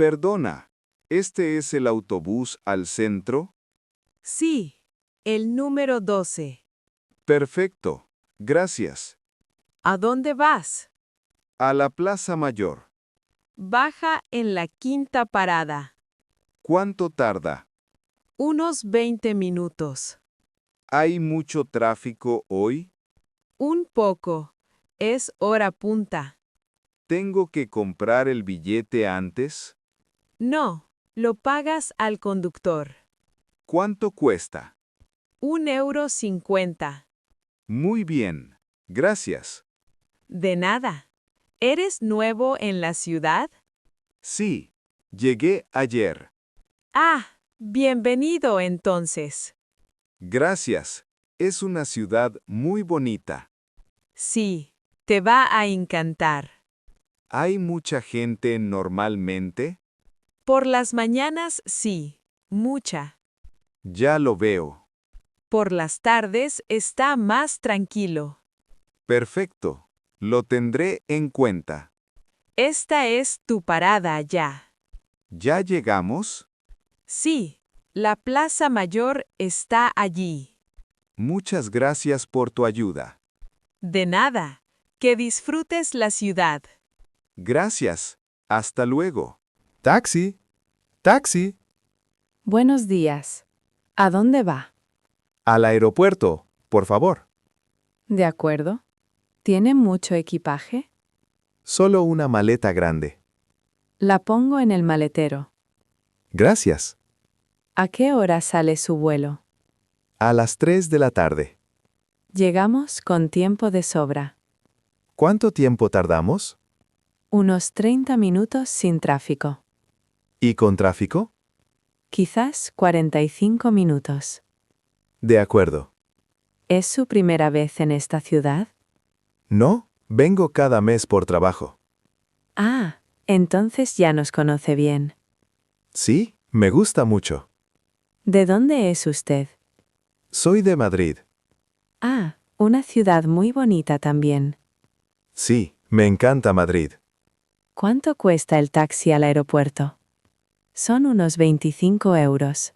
Perdona, ¿este es el autobús al centro? Sí, el número 12. Perfecto, gracias. ¿A dónde vas? A la Plaza Mayor. Baja en la quinta parada. ¿Cuánto tarda? Unos 20 minutos. ¿Hay mucho tráfico hoy? Un poco. Es hora punta. ¿Tengo que comprar el billete antes? No, lo pagas al conductor. ¿Cuánto cuesta? €1.50. Muy bien, gracias. De nada. ¿Eres nuevo en la ciudad? Sí, llegué ayer. Ah, bienvenido entonces. Gracias. Es una ciudad muy bonita. Sí, te va a encantar. ¿Hay mucha gente normalmente? Por las mañanas sí, mucha. Ya lo veo. Por las tardes está más tranquilo. Perfecto. Lo tendré en cuenta. Esta es tu parada ya. ¿Ya llegamos? Sí, la Plaza Mayor está allí. Muchas gracias por tu ayuda. De nada. Que disfrutes la ciudad. Gracias. Hasta luego. Taxi, taxi. Buenos días. ¿A dónde va? Al aeropuerto, por favor. De acuerdo. ¿Tiene mucho equipaje? Solo una maleta grande. La pongo en el maletero. Gracias. ¿A qué hora sale su vuelo? A las 3 de la tarde. Llegamos con tiempo de sobra. ¿Cuánto tiempo tardamos? Unos 30 minutos sin tráfico. ¿Y con tráfico? Quizás 45 minutos. De acuerdo. ¿Es su primera vez en esta ciudad? No, vengo cada mes por trabajo. Ah, entonces ya nos conoce bien. Sí, me gusta mucho. ¿De dónde es usted? Soy de Madrid. Ah, una ciudad muy bonita también. Sí, me encanta Madrid. ¿Cuánto cuesta el taxi al aeropuerto? Son unos 25 euros.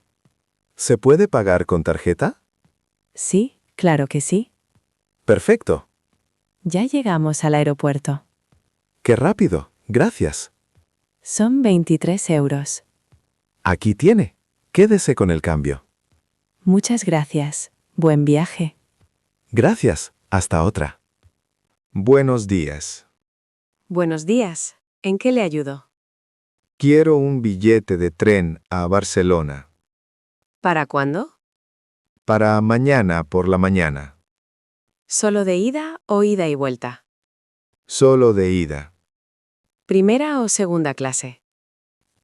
¿Se puede pagar con tarjeta? Sí, claro que sí. Perfecto. Ya llegamos al aeropuerto. ¡Qué rápido! Gracias. Son 23 euros. Aquí tiene. Quédese con el cambio. Muchas gracias. Buen viaje. Gracias. Hasta otra. Buenos días. Buenos días. ¿En qué le ayudo? Quiero un billete de tren a Barcelona. ¿Para cuándo? Para mañana por la mañana. ¿Solo de ida o ida y vuelta? Solo de ida. ¿Primera o segunda clase?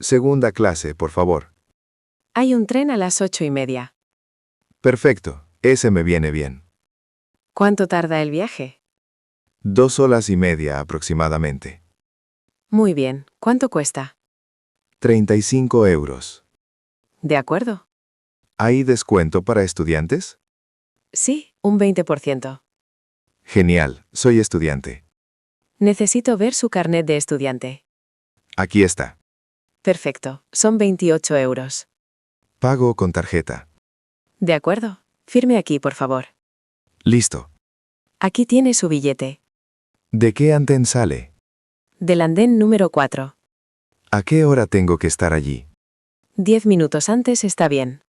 Segunda clase, por favor. Hay un tren a las 8:30. Perfecto. Ese me viene bien. ¿Cuánto tarda el viaje? 2 horas y media aproximadamente. Muy bien. ¿Cuánto cuesta? 35 euros. De acuerdo. ¿Hay descuento para estudiantes? Sí, un 20%. Genial. Soy estudiante. Necesito ver su carnet de estudiante. Aquí está. Perfecto. Son 28 euros. Pago con tarjeta. De acuerdo. Firme aquí, por favor. Listo. Aquí tiene su billete. ¿De qué andén sale? Del andén número 4. ¿A qué hora tengo que estar allí? 10 minutos antes está bien.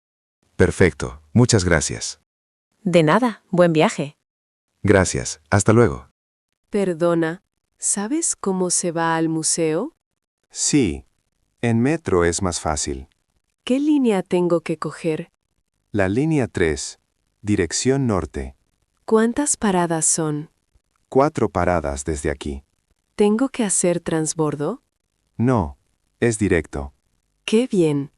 Perfecto. Muchas gracias. De nada. Buen viaje. Gracias. Hasta luego. Perdona, ¿sabes cómo se va al museo? Sí, en metro es más fácil. ¿Qué línea tengo que coger? La línea 3, dirección norte. ¿Cuántas paradas son? 4 paradas desde aquí. ¿Tengo que hacer transbordo? No, es directo. ¡Qué bien!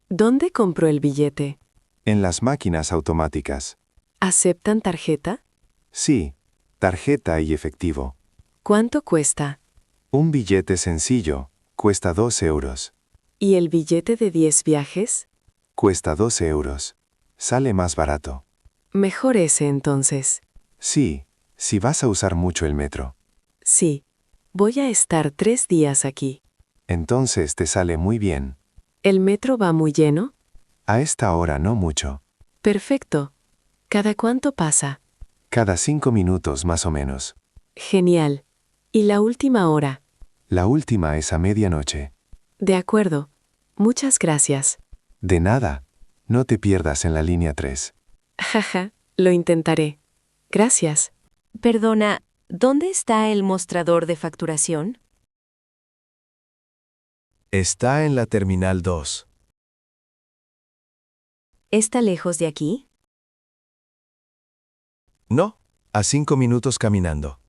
¿Dónde compro el billete? En las máquinas automáticas. ¿Aceptan tarjeta? Sí, tarjeta y efectivo. ¿Cuánto cuesta? Un billete sencillo cuesta 2 euros. ¿Y el billete de 10 viajes? Cuesta 2 euros. Sale más barato. Mejor ese entonces. Sí, si vas a usar mucho el metro. Sí. Voy a estar 3 días aquí. Entonces te sale muy bien. ¿El metro va muy lleno? A esta hora no mucho. Perfecto. ¿Cada cuánto pasa? Cada 5 minutos más o menos. Genial. ¿Y la última hora? La última es a medianoche. De acuerdo. Muchas gracias. De nada. No te pierdas en la línea 3. Jaja, lo intentaré. Gracias. Perdona, ¿dónde está el mostrador de facturación? Está en la Terminal 2. ¿Está lejos de aquí? No, a 5 minutos caminando.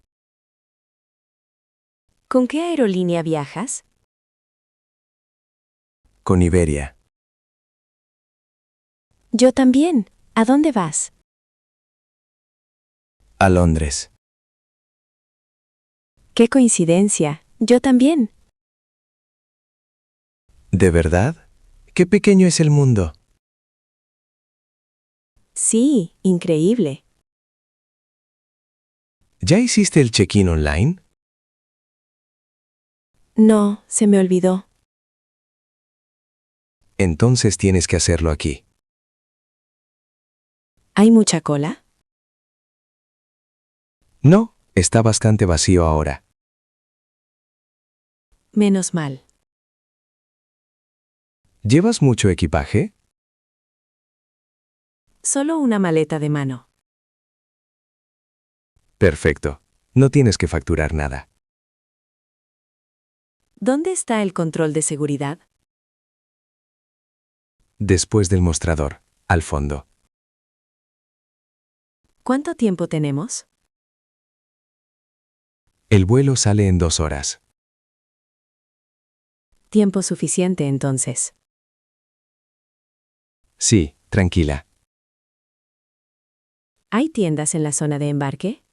¿Con qué aerolínea viajas? Con Iberia. Yo también. ¿A dónde vas? A Londres. ¡Qué coincidencia! Yo también. ¿De verdad? ¡Qué pequeño es el mundo! Sí, increíble. ¿Ya hiciste el check-in online? No, se me olvidó. Entonces tienes que hacerlo aquí. ¿Hay mucha cola? No, está bastante vacío ahora. Menos mal. ¿Llevas mucho equipaje? Solo una maleta de mano. Perfecto. No tienes que facturar nada. ¿Dónde está el control de seguridad? Después del mostrador, al fondo. ¿Cuánto tiempo tenemos? El vuelo sale en 2 horas. Tiempo suficiente entonces. Sí, tranquila. ¿Hay tiendas en la zona de embarque?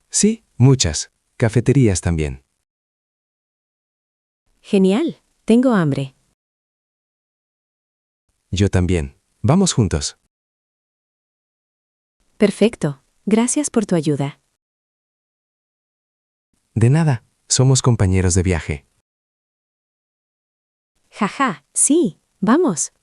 Sí, muchas. Cafeterías también. Genial. Tengo hambre. Yo también. Vamos juntos. Perfecto. Gracias por tu ayuda. De nada. Somos compañeros de viaje. Jaja, sí. Vamos.